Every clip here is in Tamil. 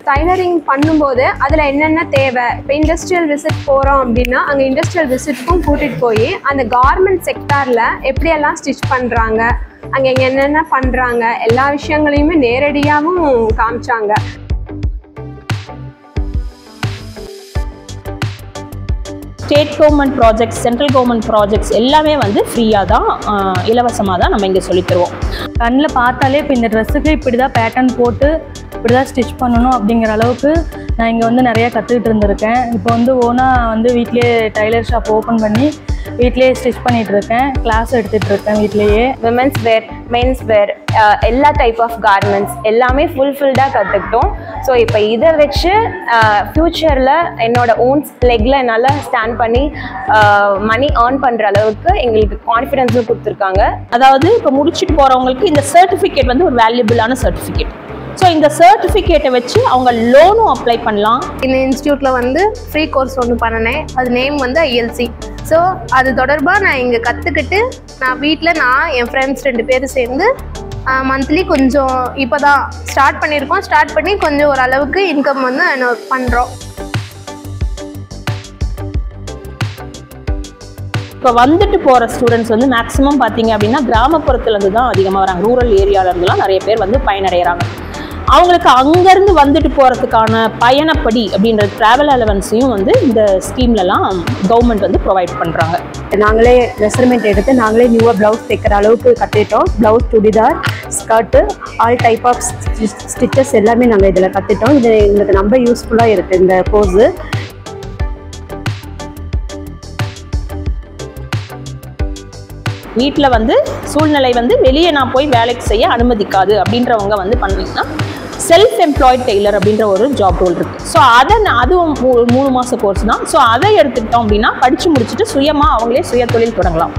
டைலரிங் பண்ணும்போது அதில் என்னென்ன தேவை, இப்போ இண்டஸ்ட்ரியல் விசிட் போகிறோம் அப்படின்னா அங்கே இண்டஸ்ட்ரியல் விசிட்க்கும் கூட்டிகிட்டு போய் அந்த கார்மெண்ட் செக்டாரில் எப்படியெல்லாம் ஸ்டிச் பண்ணுறாங்க, அங்கே இங்கே என்னென்ன பண்ணுறாங்க, எல்லா விஷயங்களையுமே நேரடியாகவும் காமிச்சாங்க. State government projects, central government projects எல்லாமே வந்து ஃப்ரீயாக தான், இலவசமாக தான் நம்ம இங்கே சொல்லித்தருவோம். கண்ணில் பார்த்தாலே இப்போ இந்த ட்ரெஸ்ஸுக்கு இப்படி தான் பேட்டர்ன் போட்டு இப்படி தான் ஸ்டிச் பண்ணணும் அப்படிங்கிற அளவுக்கு நான் இங்கே வந்து நிறையா கற்றுக்கிட்டு இருந்திருக்கேன். இப்போ வந்து ஓனாக வந்து வீட்லேயே டைலர் ஷாப் ஓப்பன் பண்ணி வீட்லேயே ஸ்டிச் பண்ணிகிட்டு இருக்கேன், கிளாஸ் எடுத்துகிட்டு இருக்கேன் வீட்லேயே. விமென்ஸ் வேர், மென்ஸ் வேர், எல்லா டைப் ஆஃப் கார்மெண்ட்ஸ் எல்லாமே ஃபுல்ஃபில்டாக கற்றுக்கிட்டோம். ஸோ இப்போ இதை வச்சு ஃப்யூச்சரில் என்னோட ஓன் லெக்கில் என்னால் ஸ்டாண்ட் பண்ணி மணி ஏர்ன் பண்ணுற அளவுக்கு எங்களுக்கு கான்ஃபிடென்ஸும் கொடுத்துருக்காங்க. அதாவது இப்போ முடிச்சுட்டு போகிறவங்களுக்கு இந்த சர்டிஃபிகேட் வந்து ஒரு வேல்யூபிளான சர்டிஃபிகேட். ஸோ இந்த சர்டிஃபிகேட்டை வச்சு அவங்க லோனும் அப்ளை பண்ணலாம். இந்த இன்ஸ்டியூட்டில் வந்து ஃப்ரீ கோர்ஸ் ஒன்று பண்ணினேன், அது நேம் வந்து ILC. ஸோ அது தொடர்பாக நான் இங்கே கற்றுக்கிட்டு நான் வீட்டில் என் ஃப்ரெண்ட்ஸ் 2 பேர் சேர்ந்து மந்த்லி கொஞ்சம் இப்போ தான் ஸ்டார்ட் பண்ணியிருக்கோம். ஸ்டார்ட் பண்ணி கொஞ்சம் ஓரளவுக்கு இன்கம் வந்து பண்ணுறோம். இப்போ வந்துட்டு போகிற ஸ்டூடெண்ட்ஸ் வந்து மேக்ஸிமம் பார்த்தீங்க அப்படின்னா கிராமப்புறத்துலேருந்து தான் அதிகமாக வராங்க. ரூரல் ஏரியாவிலேருந்துலாம் நிறைய பேர் வந்து பயனடைகிறாங்க. அவங்களுக்கு அங்கேருந்து வந்துட்டு போகிறதுக்கான பயணப்படி அப்படின்ற ட்ராவல் அலவன்ஸையும் வந்து இந்த ஸ்கீம்லலாம் கவர்மெண்ட் வந்து ப்ரொவைட் பண்ணுறாங்க. நாங்களே மெஷர்மெண்ட் எடுத்து நாங்களே நியூவாக ப்ளவுஸ் தைக்கிற அளவுக்கு கற்றுட்டோம். Blouse, churidar, skirt, all type of stitches எல்லாமே நாங்கள் இதில் கற்றுட்டோம். இது எங்களுக்கு ரொம்ப யூஸ்ஃபுல்லாக இருக்குது இந்த கோர்ஸு. வீட்டில் வந்து சூழ்நிலை வந்து வெளியே நான் போய் வேலைக்கு செய்ய அனுமதிக்காது அப்படின்றவங்க வந்து பண்ணிங்கன்னா செல்ஃப் எம்ப்ளாய்ட் டெய்லர் அப்படின்ற ஒரு ஜாப் ரோல் இருக்குது. ஸோ அதுவும் 3 மாத கோர்ஸ் தான். ஸோ அதை எடுத்துக்கிட்டோம் அப்படின்னா படித்து முடிச்சுட்டு சுயமாக அவங்களே சுய தொழில் தொடங்கலாம்.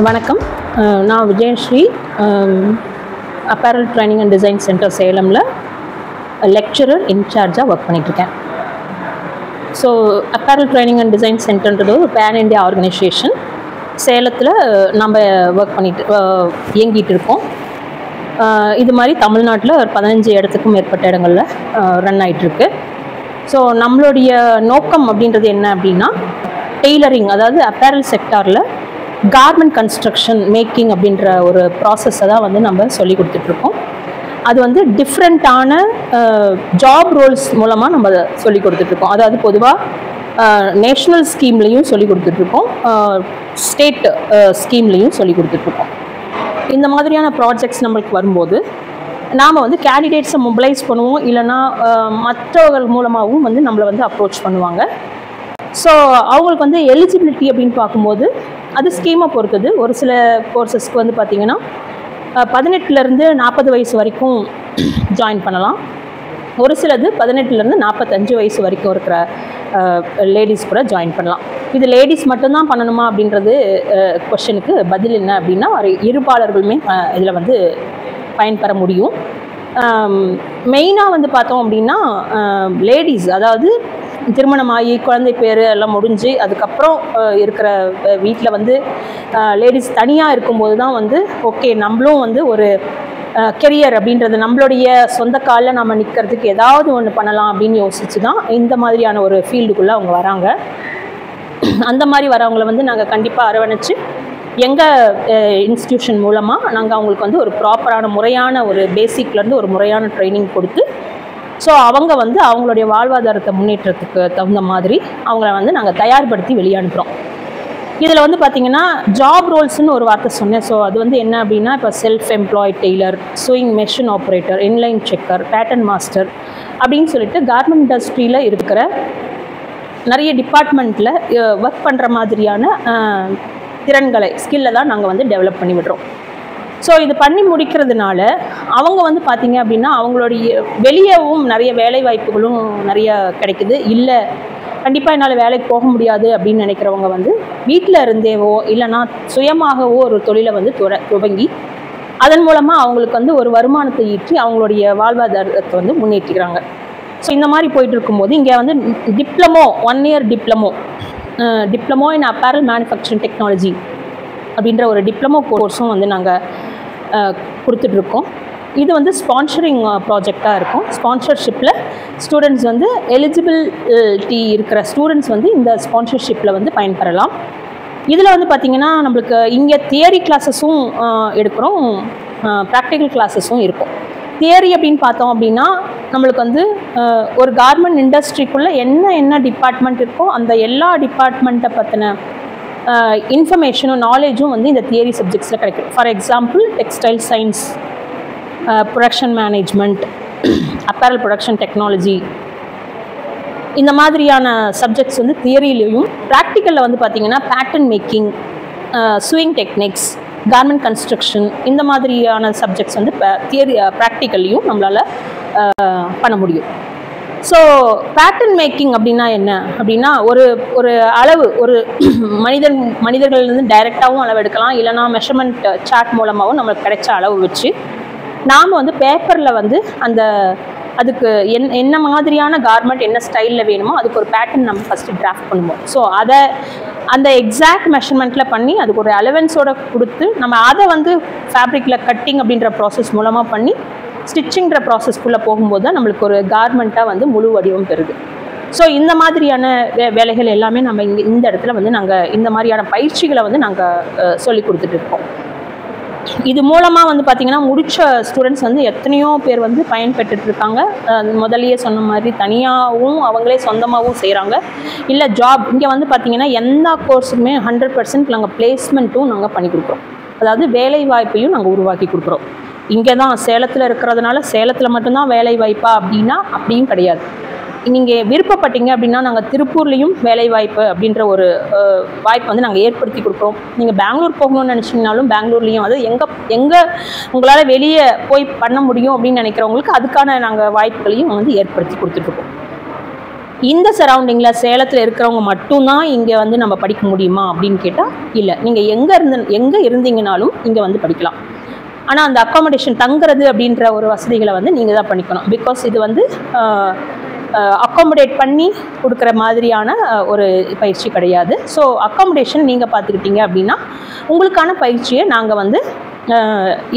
வணக்கம், நான் Vijayashri, apparel training and design centre சேலமில் லெக்சரர் இன்சார்ஜாக ஒர்க் பண்ணிகிட்ருக்கேன். So apparel training and design சென்டர்ன்றது ஒரு பேன் இண்டியா ஆர்கனைசேஷன். சேலத்தில் நம்ம ஒர்க் பண்ணிட்டு இயங்கிட்டு இருக்கோம். இது மாதிரி தமிழ்நாட்டில் ஒரு 15 இடத்துக்கும் மேற்பட்ட இடங்களில் ரன் ஆகிட்டுருக்கு. ஸோ நம்மளுடைய நோக்கம் அப்படின்றது என்ன அப்படின்னா டெய்லரிங், அதாவது அப்பேரல் செக்டாரில் கார்மெண்ட் கன்ஸ்ட்ரக்ஷன் மேக்கிங் அப்படின்ற ஒரு ப்ராசஸை தான் வந்து நம்ம சொல்லி கொடுத்துட்ருக்கோம். அது வந்து டிஃப்ரெண்ட்டான ஜாப் ரோல்ஸ் மூலமாக நம்ம சொல்லி கொடுத்துட்ருக்கோம். அதாவது பொதுவாக நேஷ்னல் ஸ்கீம்லேயும் சொல்லி கொடுத்துட்ருக்கோம், ஸ்டேட் ஸ்கீம்லேயும் சொல்லி கொடுத்துட்ருக்கோம். இந்த மாதிரியான ப்ராஜெக்ட்ஸ் நம்மளுக்கு வரும்போது நாம் வந்து கேண்டிடேட்ஸை மொபிலைஸ் பண்ணுவோம், இல்லைனா மற்றவர்கள் மூலமாகவும் வந்து நம்மளை வந்து அப்ரோச் பண்ணுவாங்க. ஸோ அவங்களுக்கு வந்து எலிஜிபிலிட்டி அப்படின்னு பார்க்கும்போது அது ஸ்கீமை பொறுத்தது. ஒரு சில கோர்சஸ்க்கு வந்து பார்த்திங்கன்னா 18லேருந்து 40 வயசு வரைக்கும் ஜாயின் பண்ணலாம். ஒரு சிலது 18லேருந்து 45 வயசு வரைக்கும் இருக்கிற லேடிஸ் கூட ஜாயின் பண்ணலாம். இது லேடிஸ் மட்டும்தான் பண்ணணுமா அப்படின்றது கொஷனுக்கு பதில் என்ன அப்படின்னா இருபாலர்களுமே இதில் வந்து பயன்பெற முடியும். மெயினாக வந்து பார்த்தோம் அப்படின்னா லேடிஸ், அதாவது திருமணமாகி குழந்தை பேர் எல்லாம் முடிஞ்சு அதுக்கப்புறம் இருக்கிற வீட்டில் வந்து லேடிஸ் தனியாக இருக்கும்போது தான் வந்து ஓகே நம்மளும் வந்து ஒரு கெரியர் அப்படின்றது நம்மளுடைய சொந்த காலில் நம்ம நிற்கிறதுக்கு ஏதாவது ஒன்று பண்ணலாம் அப்படின்னு யோசிச்சு தான் இந்த மாதிரியான ஒரு ஃபீல்டுக்குள்ளே அவங்க வராங்க. அந்த மாதிரி வரவங்களை வந்து நாங்கள் கண்டிப்பாக அரவணைச்சு எங்கள் இன்ஸ்டியூஷன் மூலமாக நாங்கள் அவங்களுக்கு வந்து ஒரு ப்ராப்பரான முறையான ஒரு பேசிக்லேருந்து ஒரு முறையான ட்ரைனிங் கொடுத்து ஸோ அவங்க வந்து அவங்களுடைய வாழ்வாதாரத்தை முன்னேற்றத்துக்கு தகுந்த மாதிரி அவங்கள வந்து நாங்கள் தயார்படுத்தி வெளியே அனுப்புகிறோம். இதில் வந்து பார்த்திங்கன்னா ஜாப் ரோல்ஸ்னு ஒரு வார்த்தை சொன்னேன். ஸோ அது வந்து என்ன அப்படின்னா இப்போ self employed tailor, sewing machine operator, inline checker, pattern master அப்படின்னு சொல்லிட்டு கார்மெண்ட் இண்டஸ்ட்ரியில் இருக்கிற நிறைய டிபார்ட்மெண்ட்டில் ஒர்க் பண்ணுற மாதிரியான திறன்களை, ஸ்கில்லை தான் நாங்கள் வந்து டெவலப் பண்ணி விடுறோம். ஸோ இது பண்ணி முடிக்கிறதுனால அவங்க வந்து பார்த்திங்க அப்படின்னா அவங்களுடைய வெளியவும் நிறைய வேலை வாய்ப்புகளும் நிறைய கிடைக்குது. இல்லை கண்டிப்பாக என்னால் வேலைக்கு போக முடியாது அப்படின்னு நினைக்கிறவங்க வந்து வீட்டில் இருந்தேவோ இல்லைனா சுயமாகவோ ஒரு தொழிலை வந்து துவங்கி அதன் மூலமாக அவங்களுக்கு வந்து ஒரு வருமானத்தை ஈட்டி அவங்களுடைய வாழ்வாதாரத்தை வந்து முன்னேற்றிக்கிறாங்க. ஸோ இந்த மாதிரி போயிட்டு இருக்கும்போது இங்கே வந்து diploma 1 year diploma in apparel manufacturing technology அப்படின்ற ஒரு டிப்ளமோ கோர்ஸும் வந்து நாங்கள் கொடுத்துட்ருக்கோம். இது வந்து ஸ்பான்சரிங் ப்ராஜெக்டாக இருக்கும். ஸ்பான்சர்ஷிப்பில் ஸ்டூடெண்ட்ஸ் வந்து எலிஜிபிலிட்டி இருக்கிற ஸ்டூடெண்ட்ஸ் வந்து இந்த ஸ்பான்சர்ஷிப்பில் வந்து பயன்பெறலாம். இதில் வந்து பார்த்திங்கன்னா நம்மளுக்கு இங்கே தியரி கிளாஸஸும் எடுக்கிறோம், ப்ராக்டிக்கல் கிளாஸஸும் இருக்கும். தியரி அப்படின்னு பார்த்தோம் அப்படின்னா நம்மளுக்கு வந்து ஒரு கார்மெண்ட் இண்டஸ்ட்ரிக்குள்ளே என்ன டிபார்ட்மெண்ட் இருக்கோ அந்த எல்லா டிபார்ட்மெண்ட்டை பற்றின இன்ஃபர்மேஷனும் நாலேஜும் வந்து இந்த தியரி சப்ஜெக்ட்ஸில் கிடைக்கும். For example textile science, production management, apparel production technology, இந்த மாதிரியான சப்ஜெக்ட்ஸ் வந்து தியரியிலையும், ப்ராக்டிக்கலில் வந்து பார்த்திங்கன்னா pattern making, swing techniques, garment construction, இந்த மாதிரியான சப்ஜெக்ட்ஸ் வந்து தியரி ப்ராக்டிக்கல்லையும் நம்மளால் பண்ண முடியும். ஸோ பேட்டர்ன் மேக்கிங் அப்படின்னா என்ன அப்படின்னா ஒரு அளவு ஒரு மனிதர்கள்லேருந்து டைரெக்டாகவும் அளவு எடுக்கலாம், இல்லைனா மெஷர்மெண்ட் சார்ட் மூலமாகவும் நம்மளுக்கு கிடைச்ச அளவு வச்சு நாம் வந்து பேப்பரில் வந்து அதுக்கு என்ன மாதிரியான கார்மெண்ட் என்ன ஸ்டைலில் வேணுமோ அதுக்கு ஒரு பேட்டர்ன் நம்ம ஃபஸ்ட்டு டிராஃப்ட் பண்ணுவோம். ஸோ அந்த எக்ஸாக்ட் மெஷர்மெண்ட்டில் பண்ணி அதுக்கு ஒரு அலவன்ஸோடு கொடுத்து நம்ம அதை வந்து ஃபேப்ரிக்கில் கட்டிங் அப்படின்ற ப்ராசஸ் மூலமாக பண்ணி ஸ்டிச்சிங்கிற ப்ராசஸ்க்குள்ளே போகும்போது தான் நம்மளுக்கு ஒரு கார்மெண்ட்டாக வந்து முழு வடிவம் பெறுது. ஸோ இந்த மாதிரியான வேலைகள் எல்லாமே நம்ம இந்த இடத்துல வந்து நாங்கள் இந்த மாதிரியான பயிற்சிகளை வந்து நாங்கள் சொல்லி கொடுத்துட்ருக்கோம். இது மூலமாக வந்து பார்த்திங்கன்னா முடித்த ஸ்டூடெண்ட்ஸ் வந்து எத்தனையோ பேர் வந்து பயன்பெற்றுட்ருக்காங்க. முதலையே சொன்ன மாதிரி தனியாகவும் அவங்களே சொந்தமாகவும் செய்கிறாங்க. இல்லை ஜாப் இங்கே வந்து பார்த்திங்கன்னா எந்த கோர்ஸுமே 100% நாங்கள் பிளேஸ்மெண்ட்டும் நாங்கள் பண்ணி கொடுக்குறோம். அதாவது வேலை வாய்ப்பையும் நாங்கள் உருவாக்கி கொடுக்குறோம். இங்கே தான் சேலத்தில் இருக்கிறதுனால சேலத்தில் மட்டும்தான் வேலை வாய்ப்பா அப்படின்னா அப்படியும் கிடையாது. நீங்கள் விருப்பப்பட்டீங்க அப்படின்னா நாங்கள் திருப்பூர்லேயும் வேலைவாய்ப்பு அப்படின்ற ஒரு வாய்ப்பு வந்து நாங்கள் ஏற்படுத்தி கொடுக்குறோம். நீங்கள் பெங்களூர் போகணும்னு நினச்சிங்கனாலும் பெங்களூர்லேயும் அது எங்கே உங்களால் வெளியே போய் பண்ண முடியும் அப்படின்னு நினைக்கிறவங்களுக்கு அதுக்கான நாங்கள் வாய்ப்புகளையும் வந்து ஏற்படுத்தி கொடுத்துட்ருக்கோம். இந்த சரௌண்டிங்கில் சேலத்தில் இருக்கிறவங்க மட்டும்தான் இங்கே வந்து நம்ம படிக்க முடியுமா அப்படின்னு கேட்டால் இல்லை. நீங்கள் எங்கே இருந்தீங்கனாலும் இங்கே வந்து படிக்கலாம். ஆனால் அந்த அக்காமடேஷன் தங்குறது அப்படின்ற ஒரு வசதிகளை வந்து நீங்கள் தான் பண்ணிக்கணும். பிகாஸ் இது வந்து அக்காமடேட் பண்ணி கொடுக்குற மாதிரியான ஒரு பயிற்சி கிடையாது. ஸோ அக்காமடேஷன் நீங்கள் பார்த்துக்கிட்டீங்க அப்படின்னா உங்களுக்கான பயிற்சியை நாங்கள் வந்து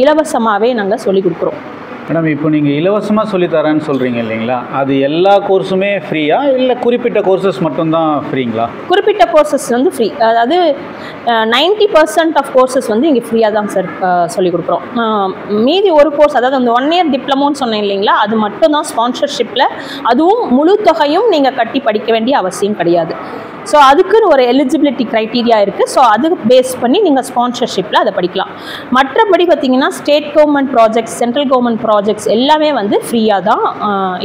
இலவசமாகவே நாங்கள் சொல்லிக் கொடுக்குறோம். மேடம், இப்போ நீங்கள் இலவசமாக சொல்லித்தரேன்னு சொல்கிறீங்க இல்லைங்களா, அது எல்லா கோர்ஸுமே ஃப்ரீயா இல்லை குறிப்பிட்ட கோர்சஸ் மட்டும்தான் ஃப்ரீங்களா? குறிப்பிட்ட கோர்சஸ் வந்து ஃப்ரீ. அதாவது 90% ஆஃப் கோர்சஸ் வந்து இங்கே ஃப்ரீயாக தான் சார் சொல்லிக் கொடுக்குறோம். மீதி ஒரு கோர்ஸ், அதாவது அந்த 1 year டிப்ளமோன்னு சொன்னேன் இல்லைங்களா, அது மட்டும்தான் ஸ்பான்சர்ஷிப்பில். அதுவும் முழு தொகையும் நீங்கள் கட்டி படிக்க வேண்டிய அவசியம் கிடையாது. ஸோ அதுக்குன்னு ஒரு எலிஜிபிலிட்டி க்ரைட்டீரியா இருக்குது. ஸோ அது பேஸ் பண்ணி நீங்கள் ஸ்பான்சர்ஷிப்பில் அதை படிக்கலாம். மற்றபடி பார்த்திங்கன்னா state government projects, central government projects எல்லாமே வந்து ஃப்ரீயாக தான்,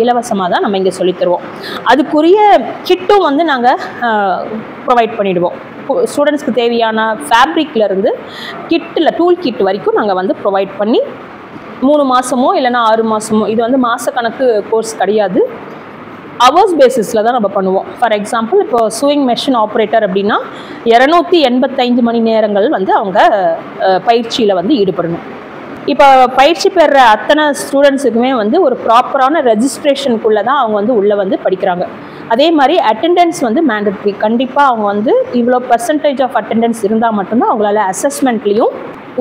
இலவசமாக தான் நம்ம இங்கே சொல்லித்தருவோம். அதுக்குரிய கிட்டும் வந்து நாங்கள் ப்ரொவைட் பண்ணிவிடுவோம். ஸ்டூடெண்ட்ஸ்க்கு தேவையான ஃபேப்ரிக்லேருந்து கிட்டில் டூல் கிட் வரைக்கும் நாங்கள் வந்து ப்ரொவைட் பண்ணி 3 மாதமோ இல்லைனா 6 மாதமோ, இது வந்து மாதக்கணக்கு கோர்ஸ் கிடையாது, ஹவர்ஸ் பேசிஸில் தான் நம்ம பண்ணுவோம். ஃபார் எக்ஸாம்பிள் இப்போ ஸ்விங் மெஷின் ஆப்ரேட்டர் அப்படின்னா 285 மணி நேரங்கள் வந்து அவங்க பயிற்சியில் வந்து ஈடுபடணும். இப்போ பயிற்சி பெற அத்தனை ஸ்டூடெண்ட்ஸுக்குமே வந்து ஒரு ப்ராப்பரான ரெஜிஸ்ட்ரேஷனுக்குள்ளே தான் அவங்க வந்து உள்ளே வந்து படிக்கிறாங்க. அதே மாதிரி அட்டெண்டன்ஸ் வந்து மேண்டட்ரி. கண்டிப்பாக அவங்க வந்து இவ்வளோ % ஆஃப் அட்டெண்டன்ஸ் இருந்தால் மட்டும்தான் அவங்களால அசஸ்மெண்ட்லேயும்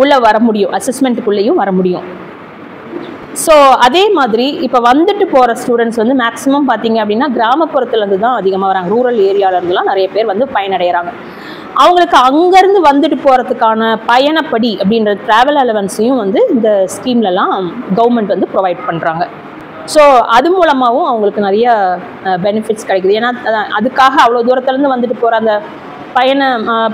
உள்ளே வர முடியும், அசஸ்மெண்ட்டுக்குள்ளேயும் வர முடியும். ஸோ அதே மாதிரி இப்போ வந்துட்டு போகிற ஸ்டூடெண்ட்ஸ் வந்து மேக்ஸிமம் பார்த்திங்க அப்படின்னா கிராமப்புறத்துலேருந்து தான் அதிகமாக வராங்க. ரூரல் ஏரியாவிலேருந்துலாம் நிறைய பேர் வந்து பயனடைகிறாங்க. அவங்களுக்கு அங்கேருந்து வந்துட்டு போகிறதுக்கான பயணப்படி அப்படின்ற ட்ராவல் அலவன்ஸையும் வந்து இந்த ஸ்கீம்லலாம் கவர்மெண்ட் வந்து ப்ரொவைட் பண்ணுறாங்க. ஸோ அது மூலமாகவும் அவங்களுக்கு நிறைய பெனிஃபிட்ஸ் கிடைக்குது. ஏன்னா அதுக்காக அவ்வளோ தூரத்துலேருந்து வந்துட்டு போகிற அந்த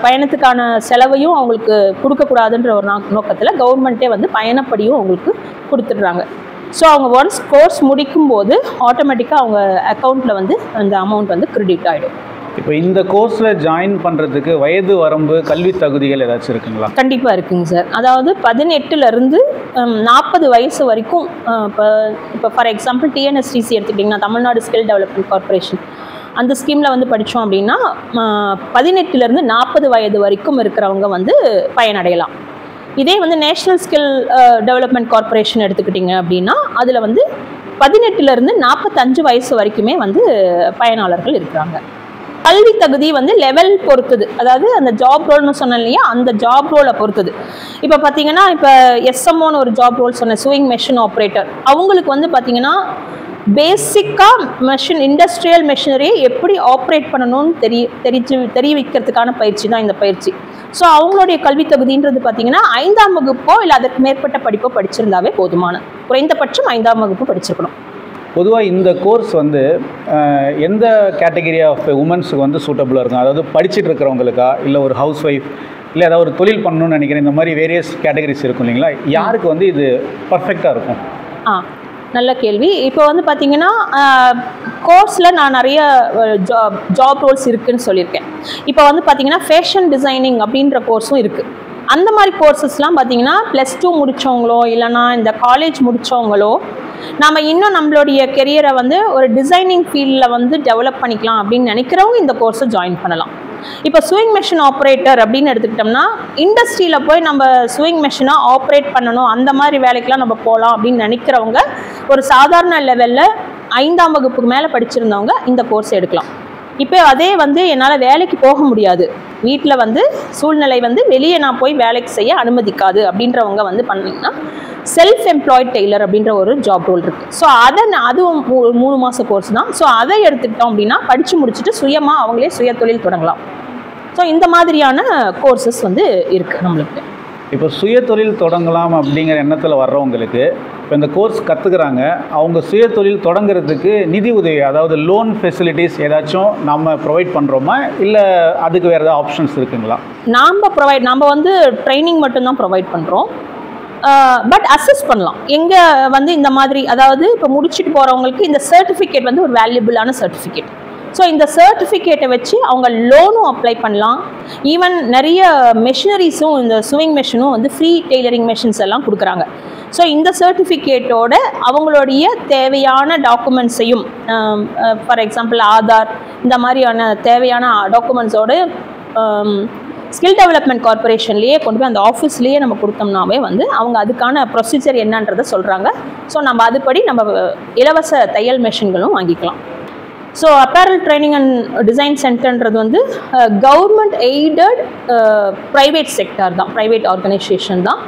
பயணத்துக்கான செலவையும் அவங்களுக்கு கொடுக்கக்கூடாதுன்ற ஒரு நோக்கத்தில் கவர்மெண்ட்டே வந்து பயணப்படியும் அவங்களுக்கு கொடுத்துட்றாங்க. ஸோ அவங்க ஒன்ஸ் கோர்ஸ் முடிக்கும்போது ஆட்டோமேட்டிக்காக அவங்க அக்கௌண்ட்டில் வந்து அந்த அமௌண்ட் வந்து கிரெடிட் ஆகிடும். இப்போ இந்த கோர்ஸில் ஜாயின் பண்ணுறதுக்கு வயது வரம்பு, கல்வி தகுதிகள் ஏதாச்சும் இருக்குங்களா? கண்டிப்பாக இருக்குங்க சார். அதாவது 18லேருந்து 40 வயசு வரைக்கும். இப்போ ஃபார் எக்ஸாம்பிள் டிஎன்எஸ்டிசி எடுத்துக்கிட்டிங்கன்னா தமிழ்நாடு ஸ்கில் டெவலப்மெண்ட் கார்பரேஷன், அந்த ஸ்கீமில் வந்து படித்தோம் அப்படின்னா 18லேருந்து 40 வயது வரைக்கும் இருக்கிறவங்க வந்து பயனடையலாம். இதே வந்து நேஷ்னல் ஸ்கில் டெவலப்மெண்ட் கார்பரேஷன் எடுத்துக்கிட்டிங்க அப்படின்னா அதில் வந்து 18லேருந்து 45 வயசு வரைக்குமே வந்து பயனாளர்கள் இருக்கிறாங்க. கல்வி தகுதி வந்து லெவல் பொறுத்தது, அதாவது அந்த ஜாப் ரோல்னு சொன்னேன் இல்லையா, அந்த ஜாப் ரோலை பொறுத்தது. இப்போ பார்த்தீங்கன்னா இப்போ எஸ்எம்ஓன்னு ஒரு ஜாப் ரோல் சொன்னேன், சூயிங் மெஷின் ஆப்ரேட்டர். அவங்களுக்கு வந்து பார்த்தீங்கன்னா பேசிக்காக மெஷின் இண்டஸ்ட்ரியல் மெஷினரியை எப்படி ஆப்ரேட் பண்ணணும்னு தெரிவிக்கிறதுக்கான பயிற்சி தான் இந்த பயிற்சி. ஸோ அவங்களுடைய கல்வி தகுதின்றது பார்த்தீங்கன்னா 5ஆம் வகுப்போ இல்லை அதற்கு மேற்பட்ட படிப்போ படிச்சிருந்தாவே போதுமான, குறைந்தபட்சம் 5ஆம் வகுப்பு படிச்சிருக்கணும். பொதுவாக இந்த கோர்ஸ் வந்து எந்த கேட்டகரி ஆஃப் உமன்ஸுக்கு வந்து சூட்டபுளாக இருக்கும்? அதாவது படிச்சுட்டு இருக்கிறவங்களுக்கா, இல்லை ஒரு ஹவுஸ் ஒய்ஃப், இல்லை ஏதாவது ஒரு தொழில் பண்ணணும்னு நினைக்கிறேன், இந்த மாதிரி வேரியஸ் கேட்டகரிஸ் இருக்கும் இல்லைங்களா, யாருக்கு வந்து இது பர்ஃபெக்டாக இருக்கும்? நல்ல கேள்வி. இப்போ வந்து பார்த்தீங்கன்னா கோர்ஸில் நான் நிறைய ஜாப் ரோல்ஸ் இருக்குதுன்னு சொல்லியிருக்கேன். இப்போ வந்து பார்த்தீங்கன்னா ஃபேஷன் டிசைனிங் அப்படின்ற கோர்ஸும் இருக்குது. அந்த மாதிரி கோர்சஸ்லாம் பார்த்தீங்கன்னா +2 முடித்தவங்களோ இல்லைனா இந்த காலேஜ் முடித்தவங்களோ நம்ம இன்னும் நம்மளுடைய கெரியரை வந்து ஒரு டிசைனிங் ஃபீல்டில் வந்து டெவலப் பண்ணிக்கலாம் அப்படின்னு நினைக்கிறவங்க இந்த கோர்ஸை ஜாயின் பண்ணலாம். இப்போ சூயிங் மெஷின் ஆப்ரேட்டர் அப்படின்னு எடுத்துக்கிட்டோம்னா இண்டஸ்ட்ரியில் போய் நம்ம சூயிங் மெஷினை ஆப்ரேட் பண்ணணும், அந்த மாதிரி வேலைக்கெலாம் நம்ம போகலாம் அப்படின்னு நினைக்கிறவங்க ஒரு சாதாரண லெவலில் 5ஆம் வகுப்புக்கு மேலே படிச்சிருந்தவங்க இந்த கோர்ஸ் எடுக்கலாம். இப்போ அதே வந்து என்னால் வேலைக்கு போக முடியாது, வீட்டில் வந்து சூழ்நிலை வந்து வெளியே நான் போய் வேலைக்கு செய்ய அனுமதிக்காது அப்படின்றவங்க வந்து பண்ணிங்கன்னா செல்ஃப் எம்ப்ளாய்ட் டெய்லர் அப்படின்ற ஒரு ஜாப் ரோல் இருக்குது. ஸோ அதுவும் 3 மாத கோர்ஸ் தான். ஸோ அதை எடுத்துக்கிட்டோம் அப்படின்னா படித்து முடிச்சுட்டு சுயமாக அவங்களே சுய தொழில் தொடங்கலாம். ஸோ இந்த மாதிரியான கோர்சஸ் வந்து இருக்குது நம்மளுக்கு. இப்போ சுய தொழில் தொடங்கலாம் அப்படிங்கிற எண்ணத்தில் வர்றவங்களுக்கு இப்போ இந்த கோர்ஸ் கற்றுக்குறாங்க, அவங்க சுய தொழில் தொடங்குறதுக்கு நிதி உதவி, அதாவது லோன் ஃபெசிலிட்டிஸ் ஏதாச்சும் நம்ம ப்ரொவைட் பண்ணுறோமா, இல்லை அதுக்கு வேறு ஏதாவது ஆப்ஷன்ஸ் இருக்குங்களா? நம்ம வந்து ட்ரைனிங் மட்டும்தான் ப்ரொவைட் பண்ணுறோம். பட் அசஸ் பண்ணலாம் எங்கே வந்து இந்த மாதிரி, அதாவது இப்போ முடிச்சுட்டு போகிறவங்களுக்கு இந்த சர்டிஃபிகேட் வந்து ஒரு வேல்யூபிளான சர்டிஃபிகேட். ஸோ இந்த சர்டிஃபிகேட்டை வச்சு அவங்க லோனும் அப்ளை பண்ணலாம். ஈவன் நிறைய மெஷினரிஸும் இந்த சூயிங் மெஷினும் வந்து ஃப்ரீ டெய்லரிங் மெஷின்ஸ் எல்லாம் கொடுக்குறாங்க. ஸோ இந்த சர்டிஃபிகேட்டோட அவங்களுடைய தேவையான டாக்குமெண்ட்ஸையும், ஃபார் எக்ஸாம்பிள் ஆதார், இந்த மாதிரியான தேவையான டாக்குமெண்ட்ஸோடு ஸ்கில் டெவலப்மெண்ட் கார்பரேஷன்லேயே கொண்டு போய் அந்த ஆஃபீஸ்லேயே நம்ம கொடுத்தோம்னாவே வந்து அவங்க அதுக்கான ப்ரொசீஜர் என்னன்றதை சொல்கிறாங்க. ஸோ நம்ம அதுபடி நம்ம இலவச தையல் மெஷின்களும் வாங்கிக்கலாம். So apparel training and design சென்டர்ன்றது வந்து கவர்மெண்ட் எய்டட் ப்ரைவேட் செக்டார் தான், ப்ரைவேட் ஆர்கனைசேஷன் தான்.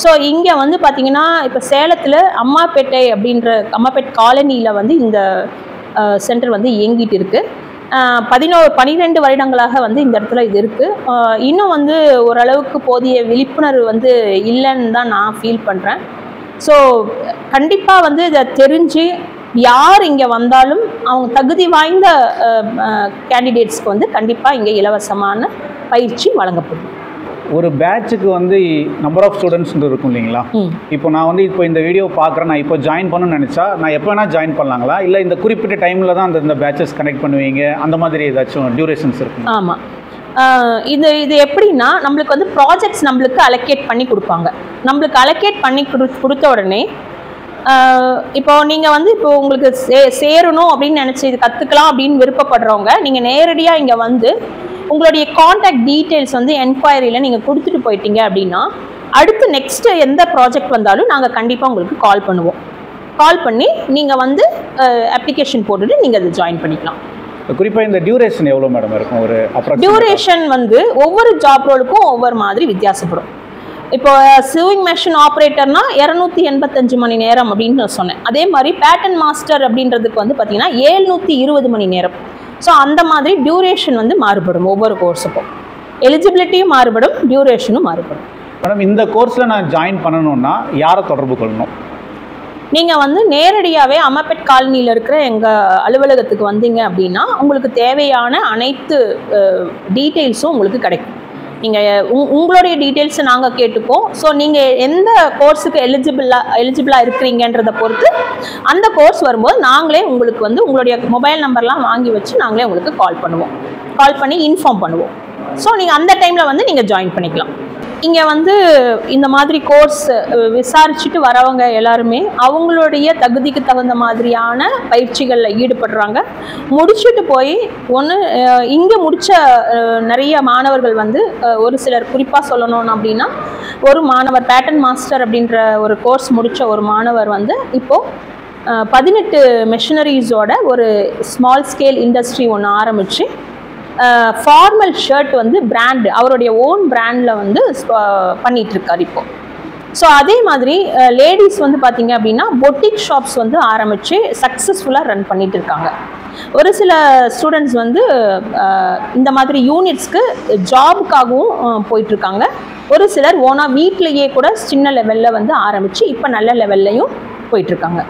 ஸோ இங்கே வந்து பார்த்திங்கன்னா இப்போ சேலத்தில் அம்மாப்பேட் காலனியில் வந்து இந்த சென்டர் வந்து இயங்கிட்டு இருக்குது. 12 வருடங்களாக வந்து இந்த இடத்துல இது இருக்குது. இன்னும் வந்து ஓரளவுக்கு போதிய விழிப்புணர்வு வந்து இல்லைன்னு தான் நான் ஃபீல் பண்ணுறேன். ஸோ கண்டிப்பாக வந்து இதை தெரிஞ்சு யார் இங்கே வந்தாலும் அவங்க தகுதி வாய்ந்த கேண்டிடேட்ஸ்க்கு வந்து கண்டிப்பாக இங்கே இலவசமான பயிற்சி வழங்கப்படும். ஒரு பேட்சுக்கு வந்து நம்பர் ஆஃப் ஸ்டூடெண்ட்ஸ் இருக்கும் இல்லைங்களா? இப்போ நான் வந்து இப்போ இந்த வீடியோ பார்க்குறேன், நான் இப்போ ஜாயின் பண்ணணும்னு நினச்சா நான் எப்போ வேணால் ஜாயின் பண்ணலாங்களா, இல்லை இந்த குறிப்பிட்ட டைமில் தான் இந்த பேட்சஸ் கனெக்ட் பண்ணுவீங்க, அந்த மாதிரி ஏதாச்சும் டியூரேஷன்ஸ் இருக்கும்? ஆமாம், இது எப்படின்னா நம்மளுக்கு வந்து ப்ராஜெக்ட்ஸ் நம்மளுக்கு அலோகேட் பண்ணி கொடுப்பாங்க. நம்மளுக்கு அலோகேட் பண்ணி கொடுத்த உடனே இப்போ நீங்கள் வந்து இப்போ உங்களுக்கு சேரணும் அப்படின்னு நினச்சி இது கற்றுக்கலாம் அப்படின்னு விருப்பப்படுறவங்க நீங்கள் நேரடியாக இங்கே வந்து உங்களுடைய கான்டாக்ட் டீட்டெயில்ஸ் வந்து என்கொயரியில் நீங்கள் கொடுத்துட்டு போயிட்டீங்க அப்படின்னா அடுத்து நெக்ஸ்ட்டு எந்த ப்ராஜெக்ட் வந்தாலும் நாங்கள் கண்டிப்பாக உங்களுக்கு கால் பண்ணுவோம். கால் பண்ணி நீங்கள் வந்து அப்ளிகேஷன் போட்டுட்டு நீங்கள் அதை ஜாயின் பண்ணிக்கலாம். குறிப்பாக இந்த டியூரேஷன் எவ்வளோ மேடம் இருக்கும்? ஒரு டியூரேஷன் வந்து ஒவ்வொரு ஜாப் ரோலுக்கும் ஒவ்வொரு மாதிரி வித்தியாசப்படும். இப்போ சூயிங் மெஷின் ஆப்ரேட்டர்னா 285 மணி நேரம் அப்படின்னு நான் சொன்னேன். அதே மாதிரி பேட்டர்ன் மாஸ்டர் அப்படின்றதுக்கு வந்து பார்த்தீங்கன்னா 720 மணி நேரம். ஸோ அந்த மாதிரி டியூரேஷன் வந்து மாறுபடும் ஒவ்வொரு கோர்ஸுக்கும். எலிஜிபிலிட்டியும் மாறுபடும், டியூரேஷனும் மாறுபடும். மேடம் இந்த கோர்ஸில் நான் ஜாயின் பண்ணணும்னா யாரை தொடர்பு கொள்ளணும்? நீங்கள் வந்து நேரடியாகவே அம்மாப்பேட் காலனியில் இருக்கிற எங்கள் அலுவலகத்துக்கு வந்தீங்க அப்படின்னா உங்களுக்கு தேவையான அனைத்து டீட்டெயில்ஸும் உங்களுக்கு கிடைக்கும். நீங்கள் உங்களுடைய டீட்டெயில்ஸை நாங்கள் கேட்டுப்போம். ஸோ நீங்கள் எந்த கோர்ஸுக்கு எலிஜிபிளாக இருக்கிறீங்கன்றதை பொறுத்து அந்த கோர்ஸ் வரும்போது நாங்களே உங்களுக்கு வந்து உங்களுடைய மொபைல் நம்பர்லாம் வாங்கி வச்சு நாங்களே உங்களுக்கு கால் பண்ணி இன்ஃபார்ம் பண்ணுவோம். ஸோ நீங்கள் அந்த டைமில் வந்து நீங்கள் ஜாயின் பண்ணிக்கலாம். இங்கே வந்து இந்த மாதிரி கோர்ஸ் விசாரிச்சுட்டு வரவங்க எல்லாருமே அவங்களுடைய தகுதிக்கு தகுந்த மாதிரியான பயிற்சிகளில் ஈடுபடுறாங்க. முடிச்சுட்டு போய் இங்கே முடித்த நிறைய மாணவர்கள் வந்து ஒரு சிலர் குறிப்பாக சொல்லணும் அப்படின்னா ஒரு மாணவர் பேட்டர்ன் மாஸ்டர் அப்படின்ற ஒரு கோர்ஸ் முடித்த ஒரு மாணவர் வந்து இப்போது 18 மெஷினரிஸோட ஒரு ஸ்மால் ஸ்கேல் இண்டஸ்ட்ரி ஒன்று ஆரம்பித்து ஃபார்மல் ஷர்ட் வந்து பிராண்ட் அவருடைய ஓன் பிராண்டில் வந்து பண்ணிட்டு இருக்காரு இப்போ. ஸோ அதே மாதிரி லேடிஸ் வந்து பார்த்தீங்க அப்படின்னா பொட்டிக் ஷாப்ஸ் வந்து ஆரம்பித்து சக்ஸஸ்ஃபுல்லாக ரன் பண்ணிட்டு இருக்காங்க. ஒரு சில ஸ்டூடெண்ட்ஸ் வந்து இந்த மாதிரி யூனிட்ஸ்க்கு ஜாபுக்காகவும் போயிட்டுருக்காங்க. ஒரு சிலர் ஓனாக வீட்டிலையே கூட சின்ன லெவலில் வந்து ஆரம்பித்து இப்போ நல்ல லெவல்லையும் போயிட்டுருக்காங்க.